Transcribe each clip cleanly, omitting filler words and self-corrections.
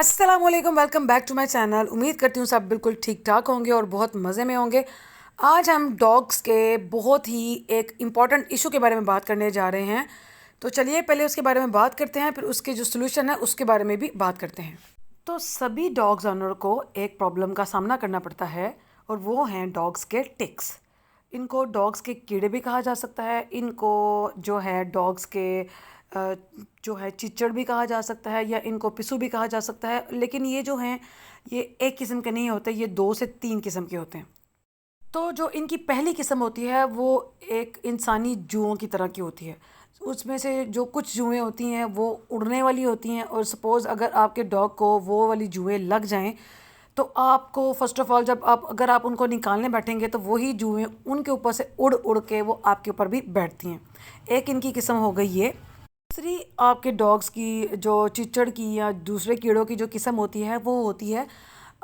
अस्सलाम वालेकुम, welcome back to my channel. उम्मीद करती हूँ सब बिल्कुल ठीक ठाक होंगे और बहुत मज़े में होंगे। आज हम डॉग्स के बहुत ही एक इम्पॉर्टेंट इशू के बारे में बात करने जा रहे हैं। तो चलिए पहले उसके बारे में बात करते हैं, फिर उसके जो सोल्यूशन है उसके बारे में भी बात करते हैं। तो सभी डॉग्स ऑनर को एक प्रॉब्लम का सामना करना पड़ता है और वो हैं डॉग्स के टिक्स। इनको डॉग्स के कीड़े भी कहा जा सकता है, इनको जो है डॉग्स के जो है चिच्चड़ भी कहा जा सकता है, या इनको पिस्सू भी कहा जा सकता है। लेकिन ये जो हैं ये एक किस्म के नहीं होते, ये 2 से 3 किस्म के होते हैं। तो जो इनकी पहली किस्म होती है वो एक इंसानी जुओं की तरह की होती है। उसमें से जो कुछ जुएँ होती हैं वो उड़ने वाली होती हैं, और सपोज़ अगर आपके डॉग को वो वाली जुएँ लग जाएं तो आपको फ़र्स्ट ऑफ़ ऑल जब आप अगर आप उनको निकालने बैठेंगे तो वही जुएँ उनके ऊपर से उड़ उड़ के वो आपके ऊपर भी बैठती हैं। एक इनकी किस्म हो गई ये। दूसरी आपके डॉग्स की जो चिच्चड़ की या दूसरे कीड़ों की जो किस्म होती है वो होती है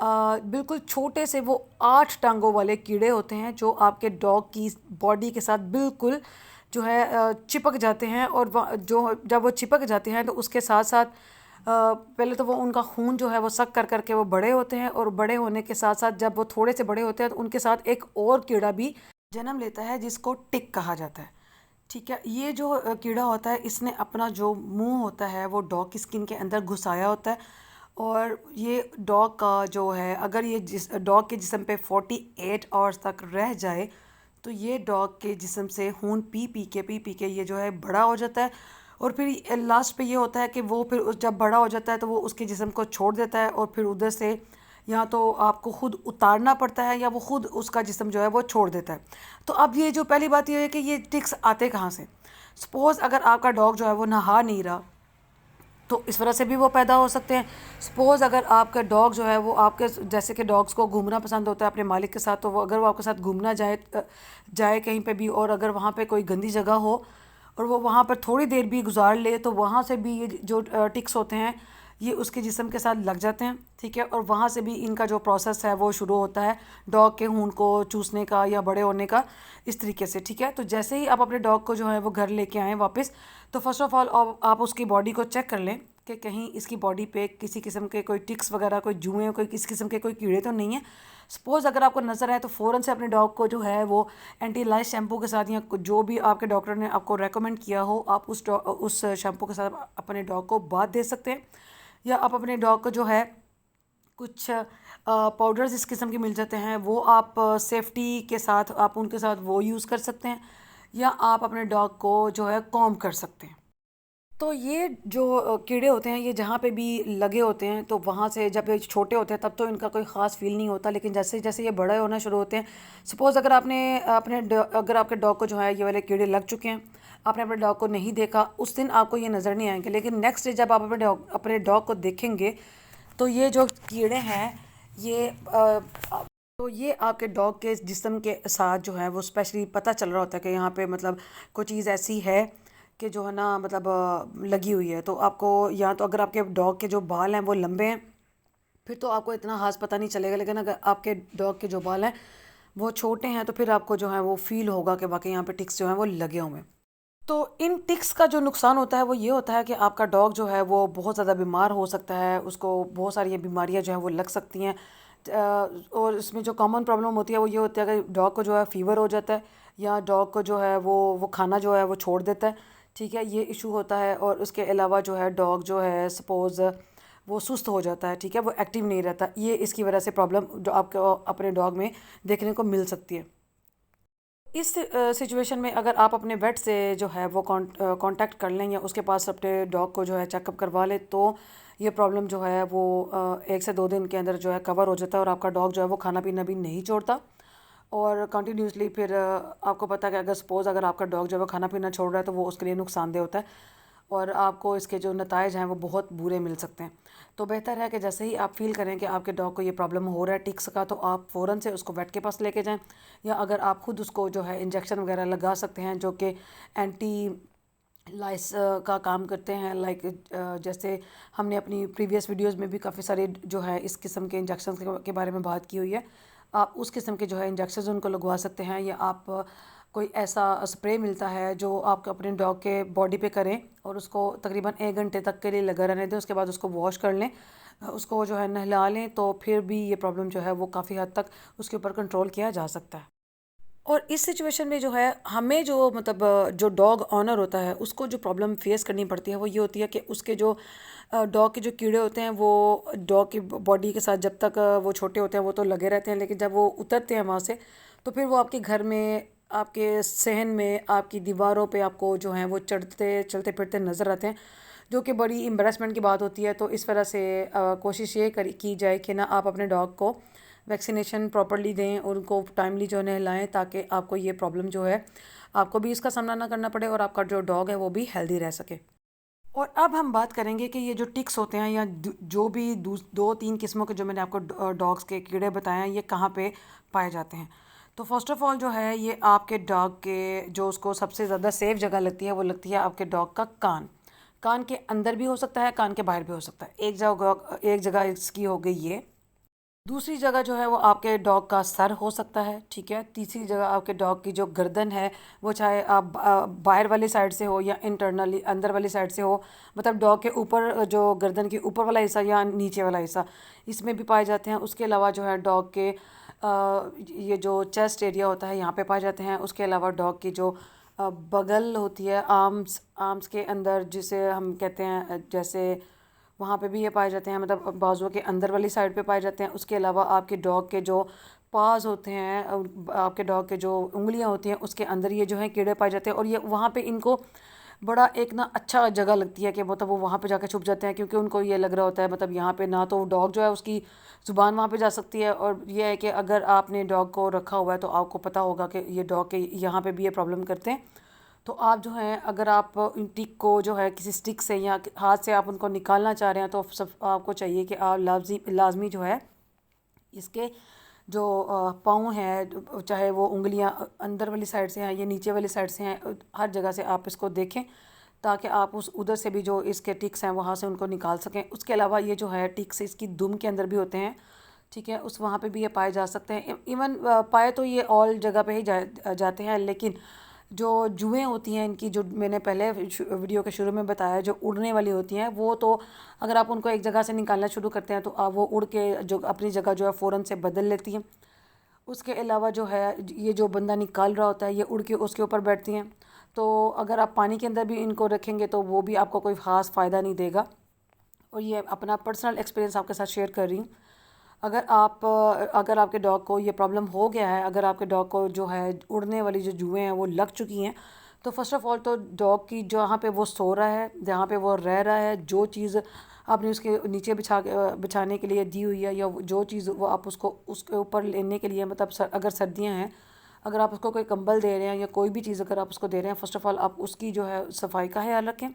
बिल्कुल छोटे से, वो 8 टांगों वाले कीड़े होते हैं जो आपके डॉग की बॉडी के साथ बिल्कुल जो है चिपक जाते हैं। और जो जब वो चिपक जाते हैं तो उसके साथ साथ पहले तो वो उनका खून जो है वो सक कर करके वो बड़े होते हैं, और बड़े होने के साथ साथ जब वो थोड़े से बड़े होते हैं तो उनके साथ एक और कीड़ा भी जन्म लेता है जिसको टिक कहा जाता है। ठीक है, ये जो कीड़ा होता है इसने अपना जो मुंह होता है वो डॉग की स्किन के अंदर घुसाया होता है। और ये डॉग का जो है अगर ये जिस डॉग के जिस्म पे 48 आवर्स तक रह जाए तो ये डॉग के जिस्म से खून पी पी के ये जो है बड़ा हो जाता है। और फिर लास्ट पे ये होता है कि वो फिर जब बड़ा हो जाता है तो वो उसके जिस्म को छोड़ देता है, और फिर उधर से या तो आपको खुद उतारना पड़ता है या वो खुद उसका जिस्म जो है वो छोड़ देता है। तो अब ये जो पहली बात ये है कि ये टिक्स आते कहाँ से। सपोज़ अगर आपका डॉग जो है वो नहा नहीं रहा तो इस वजह से भी वो पैदा हो सकते हैं। सपोज़ अगर आपका डॉग जो है वो आपके जैसे कि डॉग्स को घूमना पसंद होता है अपने मालिक के साथ, तो वो अगर वो आपके साथ घूमना जाए कहीं पे भी, और अगर वहाँ पे कोई गंदी जगह हो और वो वहाँ पर थोड़ी देर भी गुजार ले तो वहाँ से भी ये जो टिक्स होते हैं ये उसके जिस्म के साथ लग जाते हैं। ठीक है, और वहाँ से भी इनका जो प्रोसेस है वो शुरू होता है डॉग के खून को चूसने का या बड़े होने का, इस तरीके से। ठीक है, तो जैसे ही आप अपने डॉग को जो है वो घर लेके आएँ वापस, तो फर्स्ट ऑफ़ ऑल आप उसकी बॉडी को चेक कर लें कि कहीं इसकी बॉडी पे किसी किस्म के कोई टिक्स वगैरह, कोई जुएँ, कोई किस किस्म के कोई कीड़े तो नहीं है। सपोज़ अगर आपको नज़र आए तो फ़ौरन से अपने डॉग को जो है वो एंटी लाइस शैम्पू के साथ या जो भी आपके डॉक्टर ने आपको रेकमेंड किया हो आप उस शैम्पू के साथ अपने डॉग को बाथ दे सकते हैं। या आप अपने डॉग को जो है कुछ पाउडर्स इस किस्म के मिल जाते हैं वो आप सेफ्टी के साथ आप उनके साथ वो यूज़ कर सकते हैं, या आप अपने डॉग को जो है कॉम्ब कर सकते हैं। तो ये जो कीड़े होते हैं ये जहाँ पे भी लगे होते हैं तो वहाँ से जब ये छोटे होते हैं तब तो इनका कोई ख़ास फील नहीं होता, लेकिन जैसे जैसे ये बड़े होना शुरू होते हैं, सपोज़ अगर आपने अगर आपके डॉग को जो है ये वाले कीड़े लग चुके हैं, आपने अपने डॉग को नहीं देखा, उस दिन आपको ये नज़र नहीं आएंगे, लेकिन नेक्स्ट डे जब आप अपने डॉग को देखेंगे तो ये जो कीड़े हैं ये तो ये आपके डॉग के जिस्म के साथ जो है वो स्पेशली पता चल रहा होता है कि यहाँ पे मतलब कोई चीज़ ऐसी है कि जो है ना मतलब लगी हुई है। तो आपको या तो अगर आपके डॉग के जो बाल हैं वो लंबे हैं फिर तो आपको इतना खास पता नहीं चलेगा, लेकिन अगर आपके डॉग के जो बाल हैं वो छोटे हैं तो फिर आपको जो है वो फील होगा कि बाकी यहाँ पे टिक्स जो हैं वो लगे हुए हैं। तो इन टिक्स का जो नुकसान होता है वो ये होता है कि आपका डॉग जो है वो बहुत ज़्यादा बीमार हो सकता है, उसको बहुत सारी ये बीमारियाँ जो है वो लग सकती हैं। और इसमें जो कॉमन प्रॉब्लम होती है वो ये होती है कि डॉग को जो है फ़ीवर हो जाता है, या डॉग को जो है वो खाना जो है वो छोड़ देता है। ठीक है, ये इशू होता है। और उसके अलावा जो है डॉग जो है सपोज़ वो सुस्त हो जाता है। ठीक है, वो एक्टिव नहीं रहता, ये इसकी वजह से प्रॉब्लम जो आपको अपने डॉग में देखने को मिल सकती है। इस सिचुएशन में अगर आप अपने वेट से जो है वो कांटेक्ट कर लें या उसके पास अपने डॉग को जो है चेकअप करवा लें तो ये प्रॉब्लम जो है वो 1 से 2 दिन के अंदर जो है कवर हो जाता है, और आपका डॉग जो है वो खाना पीना भी नहीं छोड़ता। और कंटिन्यूसली फिर आपको पता है कि अगर सपोज़ अगर आपका डॉग जो है वो खाना पीना छोड़ रहा है तो वो उसके लिए नुकसानदेह होता है, और आपको इसके जो नताइज हैं वो बहुत बुरे मिल सकते हैं। तो बेहतर है कि जैसे ही आप फील करें कि आपके डॉग को ये प्रॉब्लम हो रहा है टिक्स का, तो आप फ़ौरन से उसको वेट के पास लेके जाएं, या अगर आप खुद उसको जो है इंजेक्शन वगैरह लगा सकते हैं जो कि एंटी लाइस का काम करते हैं। लाइक जैसे हमने अपनी प्रीवियस वीडियोस में भी काफ़ी सारे जो है इस किस्म के इंजेक्शन के बारे में बात की हुई है। आप उस किस्म के जो है इंजेक्शन उनको लगवा सकते हैं, या आप कोई ऐसा स्प्रे मिलता है जो आप अपने डॉग के बॉडी पे करें और उसको तकरीबन 1 घंटे तक के लिए लगा रहने दें, उसके बाद उसको वॉश कर लें उसको जो है नहला लें तो फिर भी ये प्रॉब्लम जो है वो काफ़ी हद तक उसके ऊपर कंट्रोल किया जा सकता है। और इस सिचुएशन में जो है हमें जो मतलब जो डॉग ऑनर होता है उसको जो प्रॉब्लम फेस करनी पड़ती है वो ये होती है कि उसके जो डॉग के जो कीड़े होते हैं वो डॉग की बॉडी के साथ जब तक वो छोटे होते हैं वो तो लगे रहते हैं, लेकिन जब वो उतरते हैं वहाँ से तो फिर वो आपके घर में, आपके सहन में, आपकी दीवारों पे आपको जो है वो चढ़ते चलते फिरते नज़र आते हैं, जो कि बड़ी एम्बेरसमेंट की बात होती है। तो इस वजह से कोशिश ये करी की जाए कि ना आप अपने डॉग को वैक्सीनेशन प्रॉपर्ली दें और उनको टाइमली जो है नहलाएं, ताकि आपको ये प्रॉब्लम जो है आपको भी इसका सामना ना करना पड़े और आपका जो डॉग है वो भी हेल्दी रह सके। और अब हम बात करेंगे कि ये जो टिक्स होते हैं या जो भी दो तीन किस्मों के जो मैंने आपको डॉग्स के कीड़े बताए हैं ये कहाँ पे पाए जाते हैं। तो फर्स्ट ऑफ ऑल जो है ये आपके डॉग के जो उसको सबसे ज़्यादा सेफ जगह लगती है वो लगती है आपके डॉग का कान। कान के अंदर भी हो सकता है, कान के बाहर भी हो सकता है। एक जगह इसकी हो गई ये। दूसरी जगह जो है वो आपके डॉग का सर हो सकता है, ठीक है। तीसरी जगह आपके डॉग की जो गर्दन है वो चाहे आप बाहर वाली साइड से हो या इंटरनली अंदर वाली साइड से हो, मतलब डॉग के ऊपर जो गर्दन के ऊपर वाला हिस्सा या नीचे वाला हिस्सा, इसमें भी पाए जाते हैं। उसके अलावा जो है डॉग के ये जो चेस्ट एरिया होता है यहाँ पे पाए जाते हैं। उसके अलावा डॉग की जो बगल होती है, आर्म्स आर्म्स के अंदर जिसे हम कहते हैं, जैसे वहाँ पे भी ये पाए जाते हैं, मतलब बाजुओं के अंदर वाली साइड पे पाए जाते हैं। उसके अलावा आपके डॉग के जो पाज होते हैं, आपके डॉग के जो उंगलियाँ होती हैं उसके अंदर ये जो है कीड़े पाए जाते हैं। और ये वहाँ पे इनको बड़ा एक ना अच्छा जगह लगती है कि मतलब वो वहाँ पे जाके छुप जाते हैं, क्योंकि उनको ये लग रहा होता है मतलब यहाँ पे ना तो डॉग जो है उसकी ज़ुबान वहाँ पे जा सकती है, और ये है कि अगर आपने डॉग को रखा हुआ है तो आपको पता होगा कि ये डॉग के यहाँ पे भी ये प्रॉब्लम करते हैं। तो आप जो है अगर आप इन टिक को जो है किसी स्टिक से या हाथ से आप उनको निकालना चाह रहे हैं तो सब आपको चाहिए कि आप लाजमी जो है इसके जो पाँव हैं, चाहे वो उंगलियां अंदर वाली साइड से हैं या नीचे वाली साइड से हैं, हर जगह से आप इसको देखें ताकि आप उस उधर से भी जो इसके टिक्स हैं वहाँ से उनको निकाल सकें। उसके अलावा ये जो है टिक्स इसकी दुम के अंदर भी होते हैं, ठीक है, उस वहाँ पे भी ये पाए जा सकते हैं। इवन पाए तो ये ऑल जगह पे ही जाते हैं, लेकिन जो जुएँ होती हैं इनकी, जो मैंने पहले वीडियो के शुरू में बताया, जो उड़ने वाली होती हैं, वो तो अगर आप उनको एक जगह से निकालना शुरू करते हैं तो आप वो उड़ के जो अपनी जगह जो है फ़ौरन से बदल लेती हैं। उसके अलावा जो है ये जो बंदा निकाल रहा होता है ये उड़ के उसके ऊपर बैठती हैं। तो अगर आप पानी के अंदर भी इनको रखेंगे तो वो भी आपको कोई ख़ास फ़ायदा नहीं देगा। और ये अपना पर्सनल एक्सपीरियंस आपके साथ शेयर कर रही हूँ। अगर आपके डॉग को ये प्रॉब्लम हो गया है, अगर आपके डॉग को जो है उड़ने वाली जो जुएँ हैं वो लग चुकी हैं, तो फर्स्ट ऑफ़ ऑल तो डॉग की जहाँ पे वो सो रहा है, जहाँ पे वो रह रहा है, जो चीज़ आपने उसके नीचे बिछाने के लिए दी हुई है, या जो चीज़ वो आप उसको उसके ऊपर लेने के लिए, मतलब अगर सर्दियाँ हैं, अगर आप उसको कोई कंबल दे रहे हैं या कोई भी चीज़ अगर आप उसको दे रहे हैं, फ़र्स्ट ऑफ़ ऑल आप उसकी जो है सफाई का ख्याल रखें।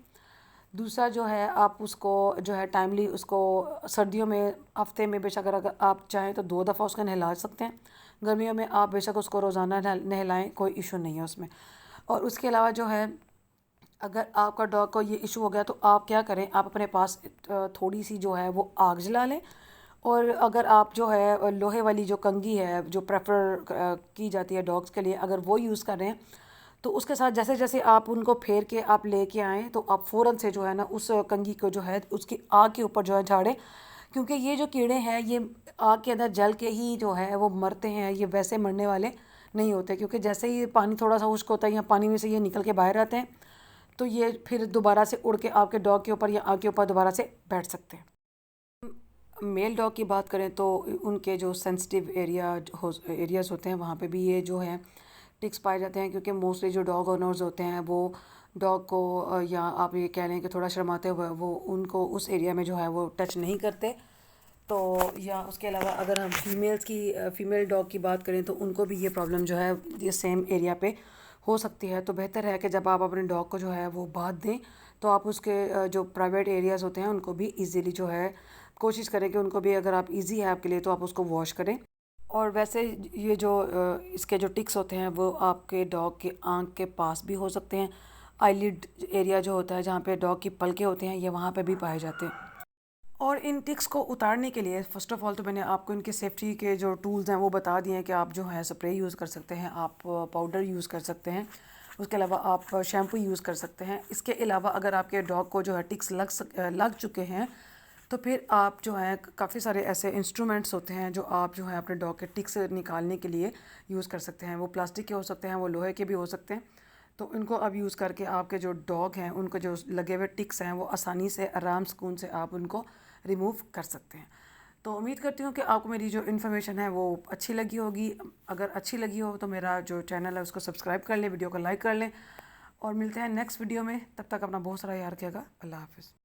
दूसरा जो है आप उसको जो है टाइमली उसको सर्दियों में हफ्ते में बेशक अगर आप चाहें तो 2 दफ़ा उसका नहला सकते हैं। गर्मियों में आप बेशक उसको रोज़ाना नहलाएं, कोई इशू नहीं है उसमें। और उसके अलावा जो है अगर आपका डॉग को ये इशू हो गया तो आप क्या करें, आप अपने पास थोड़ी सी जो है वो आग जला लें। और अगर आप जो है लोहे वाली जो कंघी है जो प्रेफर की जाती है डॉग्स के लिए, अगर वो यूज़ कर रहे हैं तो उसके साथ जैसे जैसे आप उनको फेर के आप लेके आएँ तो आप फ़ौरन से जो है ना उस कंघी को जो है उसकी आग के ऊपर जो है झाड़ें, क्योंकि ये जो कीड़े हैं ये आग के अंदर जल के ही जो है वो मरते हैं, ये वैसे मरने वाले नहीं होते। क्योंकि जैसे ही पानी थोड़ा सा खुश्क होता है या पानी में से ये निकल के बाहर आते हैं तो ये फिर दोबारा से उड़ के आपके डॉग के ऊपर या आग के ऊपर दोबारा से बैठ सकते हैं। मेल डॉग की बात करें तो उनके जो सेंसिटिव एरियाज़ होते हैं वहाँ पे भी ये जो है टिक्स पाए जाते हैं, क्योंकि मोस्टली जो डॉग ओनर्स होते हैं वो डॉग को या आप ये कह लें कि थोड़ा शर्माते हुए वो उनको उस एरिया में जो है वो टच नहीं करते। तो या उसके अलावा अगर हम फीमेल डॉग की बात करें तो उनको भी ये प्रॉब्लम जो है ये सेम एरिया पे हो सकती है। तो बेहतर है कि जब आप अपने डॉग को जो है वो बाथ दें तो आप उसके जो प्राइवेट एरियाज़ होते हैं उनको भी इजीली जो है कोशिश करें कि उनको भी, अगर आप इजी है आपके लिए तो आप उसको वॉश करें। और वैसे ये जो इसके जो टिक्स होते हैं वो आपके डॉग के आँख के पास भी हो सकते हैं। आईलिड एरिया जो होता है जहाँ पे डॉग की पलके होते हैं ये वहाँ पे भी पाए जाते हैं। और इन टिक्स को उतारने के लिए फ़र्स्ट ऑफ़ ऑल तो मैंने आपको इनके सेफ्टी के जो टूल्स हैं वो बता दिए हैं कि आप जो है स्प्रे यूज़ कर सकते हैं, आप पाउडर यूज़ कर सकते हैं, उसके अलावा आप शैम्पू यूज़ कर सकते हैं। इसके अलावा अगर आपके डॉग को जो है टिक्स लग चुके हैं तो फिर आप जो है काफ़ी सारे ऐसे इंस्ट्रूमेंट्स होते हैं जो आप जो है अपने डॉग के टिक्स निकालने के लिए यूज़ कर सकते हैं। वो प्लास्टिक के हो सकते हैं, वो लोहे के भी हो सकते हैं। तो इनको अब यूज़ करके आपके जो डॉग हैं उनको जो लगे हुए टिक्स हैं वो आसानी से आराम सुकून से आप उनको रिमूव कर सकते हैं। तो उम्मीद करती हूँ कि आपको मेरी जो इन्फॉर्मेशन है वो अच्छी लगी होगी। अगर अच्छी लगी हो तो मेरा जो चैनल है उसको सब्सक्राइब कर लें, वीडियो को लाइक कर लें और मिलते हैं नेक्स्ट वीडियो में। तब तक अपना बहुत सारा याद रखिएगा। अल्लाह हाफ़िज़।